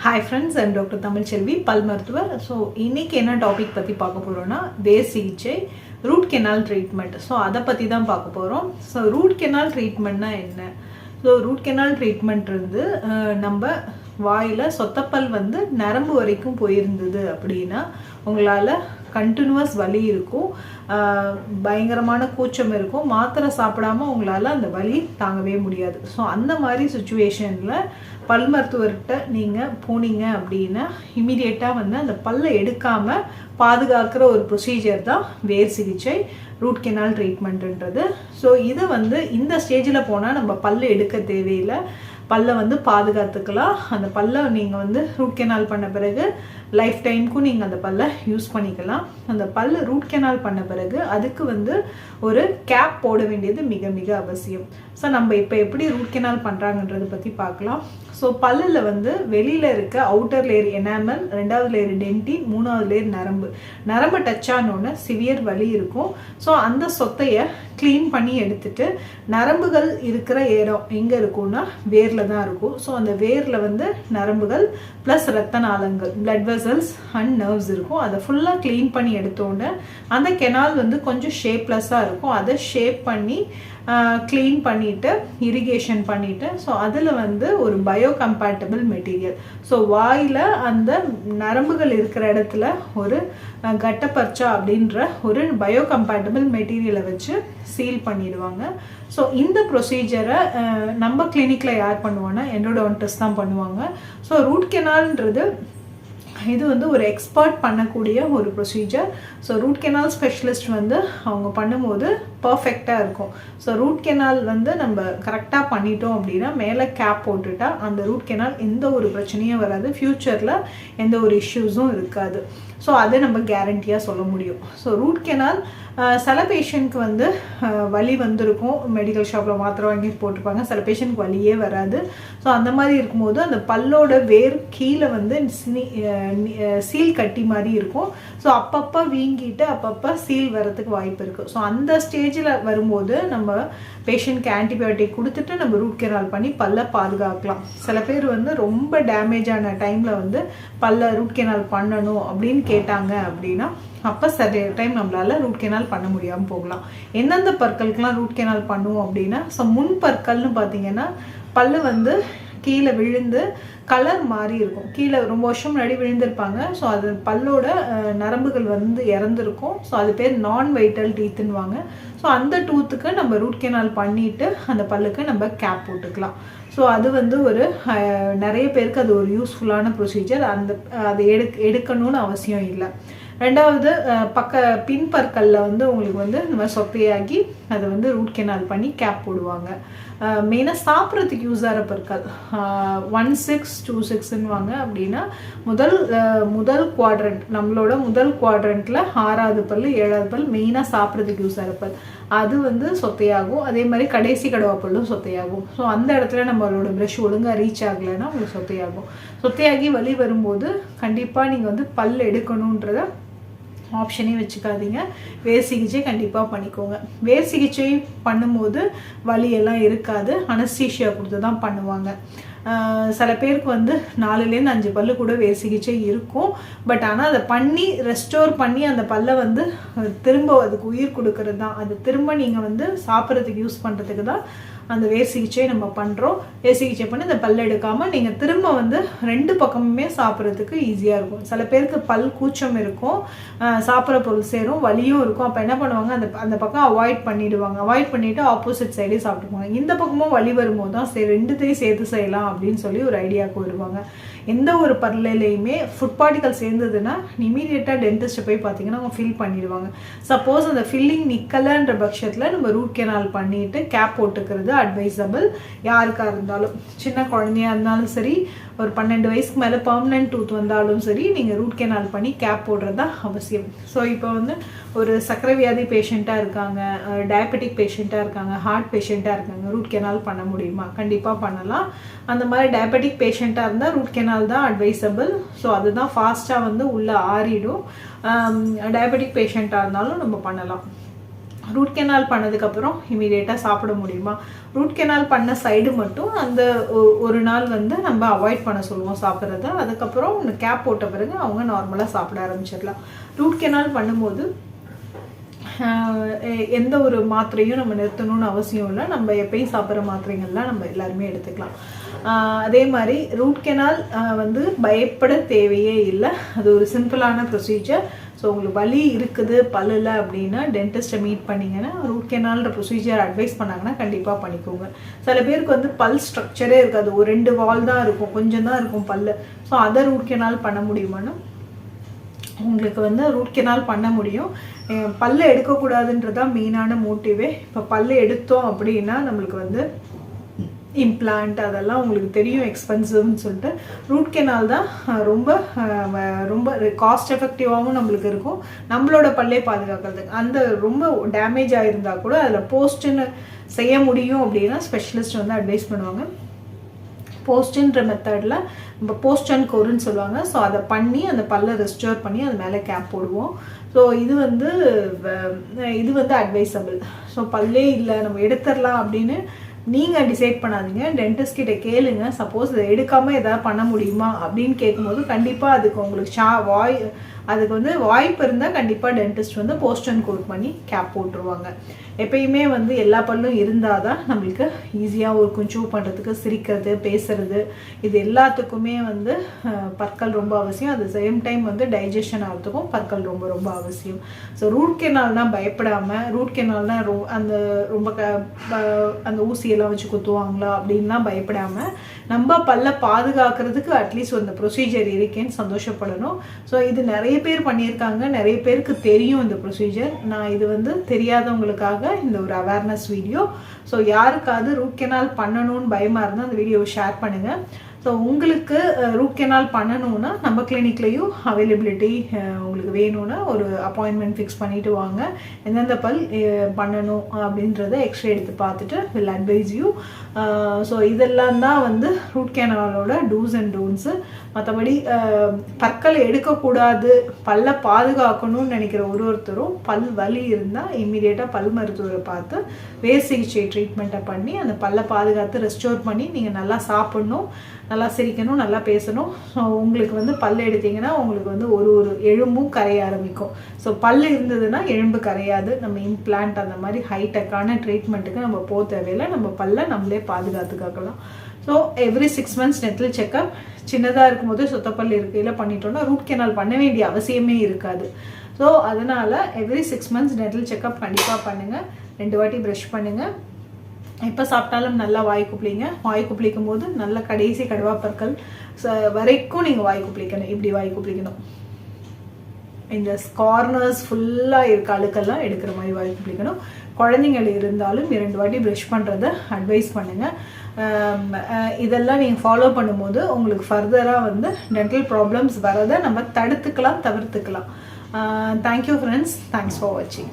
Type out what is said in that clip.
Hi friends, I'm Dr. Tamil Chelvi, பல் மருத்துவர். So இன்னைக்கு என்ன டாபிக் பற்றி பார்க்க போகிறோன்னா வேர் சிகிச்சை, ரூட் கெனால் ட்ரீட்மெண்ட். ஸோ அதை பற்றி தான் பார்க்க போகிறோம். ஸோ ரூட் கெனால் ட்ரீட்மெண்ட்னா என்ன? ஸோ ரூட் கெனால் ட்ரீட்மெண்ட் இருந்து நம்ம வாயில் சொத்தப்பல் வந்து நரம்பு வரைக்கும் போயிருந்தது அப்படின்னா உங்களால் கண்டினியூஸ் வலி இருக்கும், பயங்கரமான கூச்சம் இருக்கும், மாத்திரை சாப்பிடாம உங்களால் அந்த வலி தாங்கவே முடியாது. ஸோ அந்த மாதிரி சுச்சுவேஷனில் பல் மருத்துவர்கிட்ட நீங்கள் போனீங்க அப்படின்னா இமீடியட்டாக வந்து அந்த பல்லை எடுக்காமல் பாதுகாக்கிற ஒரு ப்ரொசீஜர் தான் வேர் சிகிச்சை, ரூட் கெனால் ட்ரீட்மெண்ட்டுன்றது. ஸோ இதை வந்து இந்த ஸ்டேஜில் போனால் நம்ம பல்லை எடுக்க தேவையில்லை, பல்லை வந்து பாதுகாத்துக்கலாம். அந்த பல்லை நீங்கள் வந்து ரூட் கெனால் பண்ண பிறகு லைஃப் டைமுக்கும் நீங்கள் அந்த பல்லை யூஸ் பண்ணிக்கலாம். அந்த பல் ரூட் கெனால் பண்ண பிறகு அதுக்கு வந்து ஒரு கேப் போட வேண்டியது மிக மிக அவசியம். ஸோ நம்ம இப்போ எப்படி ரூட் கெனால் பண்ணுறாங்கன்றதை பற்றி பார்க்கலாம். ஸோ பல்லில் வந்து வெளியில் இருக்க அவுட்டர் லேயர் எனாமல், ரெண்டாவது லேயர் டென்டின், மூணாவது லேயர் நரம்பு டச் ஆனோன்னு சிவியர் வலி இருக்கும். ஸோ அந்த சொத்தையை க்ளீன் பண்ணி எடுத்துட்டு நரம்புகள் இருக்கிற இடம் எங்கே இருக்கும்னா வேரில் தான் இருக்கும். ஸோ அந்த வேரில் வந்து நரம்புகள் ப்ளஸ் ரத்த நாளங்கள், பிளட் வெசல்ஸ் அண்ட் நர்வ்ஸ் இருக்கும். அதை ஃபுல்லாக க்ளீன் பண்ணி எடுத்தோன்னே அந்த கெனால் வந்து கொஞ்சம் ஷேப்லெஸ்ஸாக இருக்கும். அதை ஷேப் பண்ணி க்ளீன் பண்ணிவிட்டு இரிகேஷன் பண்ணிவிட்டு ஸோ அதில் வந்து ஒரு பயோகம்பேட்டபிள் மெட்டீரியல், ஸோ வாயில் அந்த நரம்புகள் இருக்கிற இடத்துல ஒரு கட்டப்பர்ச்சா அப்படின்ற ஒரு பயோகம்பேட்டபிள் மெட்டீரியலை வச்சு சீல் பண்ணிடுவாங்க. ஸோ இந்த ப்ரொசீஜரை நம்ம கிளினிக்கில் யார் பண்ணுவோன்னா எண்டோடான்டிஸ்ட் தான் பண்ணுவாங்க. ஸோ ரூட் கெனால்ன்றது இது வந்து ஒரு எக்ஸ்பர்ட் பண்ணக்கூடிய ஒரு procedure. So root canal specialist வந்து அவங்க பண்ணும்போது பர்ஃபெக்டாக இருக்கும். ஸோ ரூட் கெனால் வந்து நம்ம கரெக்டாக பண்ணிட்டோம் அப்படின்னா மேலே கேப் போட்டுட்டா அந்த ரூட் கெனால் எந்த ஒரு பிரச்சனையும் வராது, ஃப்யூச்சரில் எந்த ஒரு இஷ்யூஸும் இருக்காது. ஸோ அதை நம்ம கேரண்டியாக சொல்ல முடியும். ஸோ ரூட் கெனால் சில பேஷண்ட்க்கு வந்து வலி வந்திருக்கும், மெடிக்கல் ஷாப்பில் மாத்திரை வாங்கி போட்டிருப்பாங்க, சில பேஷண்ட்க்கு வலியே வராது. ஸோ அந்த மாதிரி இருக்கும்போது அந்த பல்லோட வேர் கீழே வந்து சீல் கட்டி மாதிரி இருக்கும். ஸோ அப்பப்போ வீங்கிட்டு அப்பப்போ சீல் வரதுக்கு வாய்ப்பு இருக்குது. ஸோ அந்த ஸ்டேஜில் வரும்போது நம்ம பேஷண்ட்க்கு ஆன்டிபயோட்டிக் கொடுத்துட்டு நம்ம ரூட் கெனால் பண்ணி பல்லை பாதுகாக்கலாம். சில பேர் வந்து ரொம்ப டேமேஜ் ஆன டைமில் வந்து பல்லை ரூட் கெனால் பண்ணணும் அப்படின்னு கேட்டாங்க அப்படின்னா அப்போ சில டைம் நம்மளால் ரூட் கெனால் பண்ண முடியாமல் போகலாம். எந்தெந்த பற்களுக்கெல்லாம் ரூட் கெனால் பண்ணுவோம் அப்படின்னா, ஸோ முன் பற்கள்னு பார்த்தீங்கன்னா பல்லு வந்து கீழே விழுந்து கலர் மாறி இருக்கும், கீழே ரொம்ப வருஷம் முன்னாடி விழுந்திருப்பாங்க. ஸோ அது பல்லோட நரம்புகள் வந்து இறந்துருக்கும். ஸோ அது பேர் நான் வைட்டல் டீத்துன்னுவாங்க. ஸோ அந்த டூத்துக்கு நம்ம ரூட் கெனால் பண்ணிவிட்டு அந்த பல்லுக்கு நம்ம கேப் போட்டுக்கலாம். ஸோ அது வந்து ஒரு நிறைய பேருக்கு அது ஒரு யூஸ்ஃபுல்லான ப்ரொசீஜர். அதை எடுக்கணும்னு அவசியம் இல்லை. ரெண்டாவது பின்பற்களில் வந்து உங்களுக்கு வந்து இந்த மாதிரி சொத்தையாகி அதை வந்து ரூட் கெனால் பண்ணி கேப் போடுவாங்க. மெயினாக சாப்பிட்றதுக்கு யூஸ் ஆகிற பற்கள் 1626ன்னுவாங்க. அப்படின்னா முதல் குவாட்ரண்ட், நம்மளோட முதல் குவாட்ரண்ட்டில் 6வது பல் 7வது பல் மெயினாக சாப்பிட்றதுக்கு யூஸ் ஆகிற பல், அது வந்து சொத்தையாகும். அதே மாதிரி கடைசி கடவா பல்லும் சொத்தையாகும். ஸோ அந்த இடத்துல நம்மளோட ப்ரஷ் ஒழுங்காக ரீச் ஆகலைன்னா உங்களுக்கு சொத்தையாகும். சொத்தையாகி வலி வரும்போது கண்டிப்பாக நீங்கள் வந்து பல் எடுக்கணுன்றத ஆப்ஷனே வச்சுக்காதீங்க. வேர் சிகிச்சை கண்டிப்பாக பண்ணிக்கோங்க. வேர் சிகிச்சை பண்ணும்போது வலியெல்லாம் இருக்காது, அனஸ்தீஷியா கொடுத்து தான் பண்ணுவாங்க. சில பேருக்கு வந்து 4லேருந்து 5 பல்லு கூட வேர் சிகிச்சை இருக்கும். பட் ஆனால் அதை பண்ணி ரெஸ்டோர் பண்ணி அந்த பல்லை வந்து திரும்ப அதுக்கு உயிர் கொடுக்கறது தான். அது திரும்ப நீங்கள் வந்து சாப்பிட்றதுக்கு யூஸ் பண்ணுறதுக்கு தான் அந்த வேர் சிகிச்சை நம்ம பண்ணுறோம். வேர் சிகிச்சை பண்ணி அந்த பல் எடுக்காமல் நீங்கள் திரும்ப வந்து 2 பக்கமுமே சாப்பிட்றதுக்கு ஈஸியாக இருக்கும். சில பேருக்கு பல் கூச்சம் இருக்கும், சாப்பிட்ற பொருள் சேரும், வலியும் இருக்கும். அப்போ என்ன பண்ணுவாங்க, அந்த பக்கம் அவாய்ட் பண்ணிவிட்டு ஆப்போசிட் சைடே சாப்பிட்டுக்குவாங்க. இந்த பக்கமும் வலி வரும்போது தான் சரி 2த்தையும் சேர்த்து செய்யலாம் அப்படின்னு சொல்லி ஒரு ஐடியாவுக்கு வருவாங்க. எந்த ஒரு பல்லையுமே ஃபுட் பார்ட்டிகல் சேர்ந்ததுன்னா இமீடியட்டாக டென்டிஸ்ட்டை போய் பார்த்தீங்கன்னா அவங்க ஃபில் பண்ணிடுவாங்க. சப்போஸ் அந்த ஃபில்லிங் நிற்கலைன்ற பட்சத்தில் நம்ம ரூட் கெனால் பண்ணிவிட்டு கேப் போட்டுக்கிறது அட்வைசபிள். யாருக்காக இருந்தாலும், சின்ன குழந்தையாக இருந்தாலும் சரி, ஒரு 12 வயசுக்கு மேலே பர்மனன்ட் டூத் வந்தாலும் சரி, நீங்கள் ரூட் கெனால் பண்ணி கேப் போடுறது தான் அவசியம். ஸோ இப்போ வந்து ஒரு சர்க்கரை வியாதி பேஷண்ட்டாக இருக்காங்க, டயபெட்டிக் பேஷண்ட்டாக இருக்காங்க, ஹார்ட் பேஷண்ட்டாக இருக்காங்க, ரூட் கெனால் பண்ண முடியுமா? கண்டிப்பாக பண்ணலாம். அந்த மாதிரி டயபெட்டிக் பேஷண்ட்டாக இருந்தால் ரூட் கெனால் தான் அட்வைசபிள். ஸோ அதுதான் ஃபாஸ்ட்டாக வந்து உள்ளே ஆறிடும். டயபெட்டிக் பேஷண்ட்டாக இருந்தாலும் நம்ம பண்ணலாம். ரூட் கெனால் பண்ணதுக்கப்புறம் இமீடியட்டாக சாப்பிட முடியுமா? ரூட் கெனால் பண்ண சைடு மட்டும் அந்த ஒரு நாள் வந்து நம்ம அவாய்ட் பண்ண சொல்லுவோம் சாப்பிட்றத. அதுக்கப்புறம் கேப் போட்ட பிறகு அவங்க நார்மலாக சாப்பிட ஆரம்பிச்சிடலாம். ரூட் கெனால் பண்ணும்போது எந்த ஒரு மாத்திரையும் நம்ம நிறுத்தணும்னு அவசியம் இல்லை. நம்ம எப்பயும் சாப்பிட்ற மாத்திரைகள்லாம் நம்ம எல்லாருமே எடுத்துக்கலாம். அதே மாதிரி ரூட் கெனால் வந்து பயப்பட தேவையே இல்லை. அது ஒரு சிம்பிளான ப்ரொசீஜர். ஸோ உங்களுக்கு வலி இருக்குது பல்லில் அப்படின்னா டென்டிஸ்ட்டை மீட் பண்ணிங்கன்னா ரூட் கெனால்ன்ற ப்ரொசீஜர் அட்வைஸ் பண்ணாங்கன்னா கண்டிப்பாக பண்ணிக்கோங்க. சில பேருக்கு வந்து பல் ஸ்ட்ரக்சரே இருக்காது, ஒரு 2 வால் தான் இருக்கும், கொஞ்சம் தான் இருக்கும் பல். ஸோ அதை ரூட் கெனால் பண்ண முடியுமான்னு உங்களுக்கு வந்து ரூட் கெனால் பண்ண முடியும். பல்லை எடுக்கக்கூடாதுன்றதான் மெயினான மோட்டிவே. இப்போ பல்லை எடுத்தோம் அப்படின்னா நம்மளுக்கு வந்து இம்ப்ளான்ட் அதெல்லாம் உங்களுக்கு தெரியும் எக்ஸ்பென்சிவ்னு சொல்லிட்டு. ரூட் கெனால் தான் ரொம்ப ரொம்ப காஸ்ட் எஃபெக்டிவாகவும் நம்மளுக்கு இருக்கும், நம்மளோட பல்லே பாதுகாக்கிறதுக்கு. அந்த ரொம்ப டேமேஜ் ஆகிருந்தால் கூட அதில் போஸ்ட்டுன்னு செய்ய முடியும் அப்படின்னா ஸ்பெஷலிஸ்ட் வந்து அட்வைஸ் பண்ணுவாங்க. போஸ்ட்ன்ற மெத்தடில் நம்ம போஸ்ட் அண்ட் கோருன்னு சொல்லுவாங்க. ஸோ அதை பண்ணி அந்த பல்லை ரெஸ்டோர் பண்ணி அது மேலே கேப் போடுவோம். ஸோ இது வந்து அட்வைசபிள். ஸோ பல்லே இல்லை நம்ம எடுத்துடலாம் அப்படின்னு நீங்கள் டிசைட் பண்ணாதீங்க. டென்டிஸ்ட் கிட்ட கேளுங்க. சப்போஸ் இதை எடுக்காமல் எதாவது பண்ண முடியுமா அப்படின்னு கேட்கும்போது கண்டிப்பாக அதுக்கு உங்களுக்கு அதுக்கு வந்து வாய்ப்பு இருந்தால் கண்டிப்பாக டென்டிஸ்ட் வந்து போஸ்ட் அண்ட் கோட் பண்ணி கேப் போட்டுருவாங்க. எப்பயுமே வந்து எல்லா பல்லும் இருந்தால் தான் நம்மளுக்கு ஈஸியாக இருக்கும் சூ பண்ணுறதுக்கு, சிரிக்கிறது, பேசுறது, இது எல்லாத்துக்குமே வந்து பற்கள் ரொம்ப அவசியம். அது சேம் டைம் வந்து டைஜஷன் ஆகிறதுக்கும் பற்கள் ரொம்ப ரொம்ப அவசியம். ஸோ ரூட் கெனால் தான் பயப்படாமல், ரூட் கெனால் தான் அந்த ஊசியெல்லாம் வச்சு குத்துவாங்களா அப்படின்லாம் பயப்படாமல் நம்ம பல்ல பாதுகாக்கிறதுக்கு அட்லீஸ்ட் அந்த ப்ரொசீஜர் இருக்கேன்னு சந்தோஷப்படணும். ஸோ இது நிறைய பேர் பண்ணியிருக்காங்க, நிறைய பேருக்கு தெரியும் இந்த ப்ரொசீஜர். நான் இது வந்து தெரியாதவங்களுக்காக இந்த ஒரு அவேர்னஸ் வீடியோ. ஸோ யாருக்காவது ரூட் கெனால் பண்ணணும்னு பயமாக இருந்தால் அந்த வீடியோவை ஷேர் பண்ணுங்கள். ஸோ உங்களுக்கு ரூட் கெனால் பண்ணணுன்னா நம்ம கிளினிக்லேயும் அவைலபிலிட்டி உங்களுக்கு வேணும்னா ஒரு அப்பாயின்மெண்ட் ஃபிக்ஸ் பண்ணிவிட்டு வாங்க. எந்தெந்த பல் பண்ணணும் அப்படின்றத எக்ஸ்ரே எடுத்து பார்த்துட்டு வில் அட்வைஸ் யூ. ஸோ இதெல்லாம் தான் வந்து ரூட் கெனாலோட டூஸ் அண்ட் டோன்ட்ஸு. மற்றபடி பற்களை எடுக்கக்கூடாது, பல்லை பாதுகாக்கணும்னு நினைக்கிற ஒருத்தரும் பல் வலி இருந்தால் இம்மீடியட்டாக பல் மருத்துவரை பார்த்து வேர் சிகிச்சை ட்ரீட்மெண்ட்டை பண்ணி அந்த பல்லை பாதுகாத்து ரெஸ்டோர் பண்ணி நீங்கள் நல்லா சாப்பிட்ணும், நல்லா சிரிக்கணும், நல்லா பேசணும். ஸோ உங்களுக்கு வந்து பல் எடுத்திங்கன்னா உங்களுக்கு வந்து ஒரு எலும்பும் கரைய ஆரம்பிக்கும். ஸோ பல் இருந்ததுன்னா எலும்பு கரையாது. நம்ம இம்ப்ளான்ட் அந்த மாதிரி ஹைடெக்கான ட்ரீட்மெண்ட்டுக்கு நம்ம போக தேவையில்லை. நம்ம பல்லை நம்மளே பாதுகாத்துக்காக்கலாம். So every 6 months dental checkup. சின்னதாக இருக்கும்போது சொத்தப்பல் இருக்கையில் பண்ணிட்டோம்னா ரூட் கெனால் பண்ண வேண்டிய அவசியமே இருக்காது. ஸோ அதனால் எவ்ரி 6 months டென்டல் செக்அப் கண்டிப்பாக பண்ணுங்கள். 2 வாட்டி ப்ரஷ் பண்ணுங்கள். எப்போ சாப்பிட்டாலும் நல்லா வாய் குப்பிளிங்க. வாய் குப்பிளிக்கும் போது நல்ல கடைசி கடுவாப்பற்கள் வரைக்கும் நீங்கள் வாய் குப்பிளிக்கணும். இப்படி வாய் குப்பிளிக்கணும். இந்த கார்னர்ஸ் ஃபுல்லாக இருக்க அழுக்கெல்லாம் எடுக்கிற மாதிரி வாய் குப்பிளிக்கணும். குழந்தைங்கள் இருந்தாலும் 2 வாட்டி ப்ரஷ் பண்ணுறதை அட்வைஸ் பண்ணுங்கள். இதெல்லாம் நீங்கள் ஃபாலோ பண்ணும்போது உங்களுக்கு ஃபர்தராக வந்து டென்டல் ப்ராப்ளம்ஸ் வரதை நம்ம தவிர்த்துக்கலாம். Thank you friends. தேங்க்ஸ் ஃபார் வாட்சிங்.